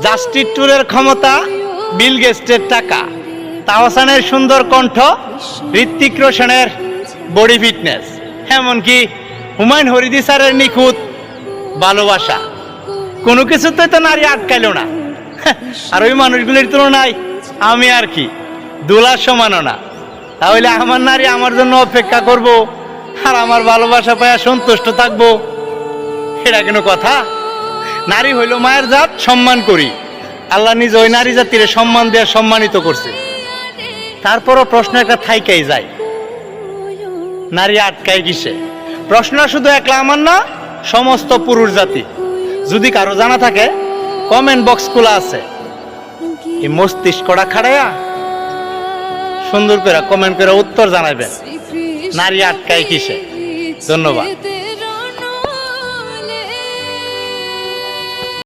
Justice ট্যুরের ক্ষমতা, বিল গেটসের টাকা, তাহসানের সুন্দর কণ্ঠ, ঋত্বিক রোশনের বডি ফিটনেস, এমনকি হুমায়ুন হরিদি স্যারের নিখুঁত ভালোবাসা, কোনো কিছুতে তো নারী আটকাইল না। আর ওই মানুষগুলির তুলনায় আমি আর কি দোলার সমানও না। তাহলে আমার নারী আমার জন্য অপেক্ষা করব আর আমার ভালোবাসা পাইয়া সন্তুষ্ট থাকবো, এটা কোনো কথা? নারী হইল মায়ের জাত, সম্মান করি। আল্লাহ নিজ ওই নারী জাতির সম্মান দেওয়া সম্মানিত করছে। তারপরও প্রশ্ন একটা থাইকাই যায়, নারী আটকায় কিসে? প্রশ্ন শুধু একলা আমার না, সমস্ত পুরুষ জাতি। যদি কারো জানা থাকে কমেন্ট বক্স খোলা আছে, এই মস্তিষ্কটা খাড়াইয়া সুন্দর করে কমেন্ট করে উত্তর জানাবেন, নারী আটকায় কিসে। ধন্যবাদ।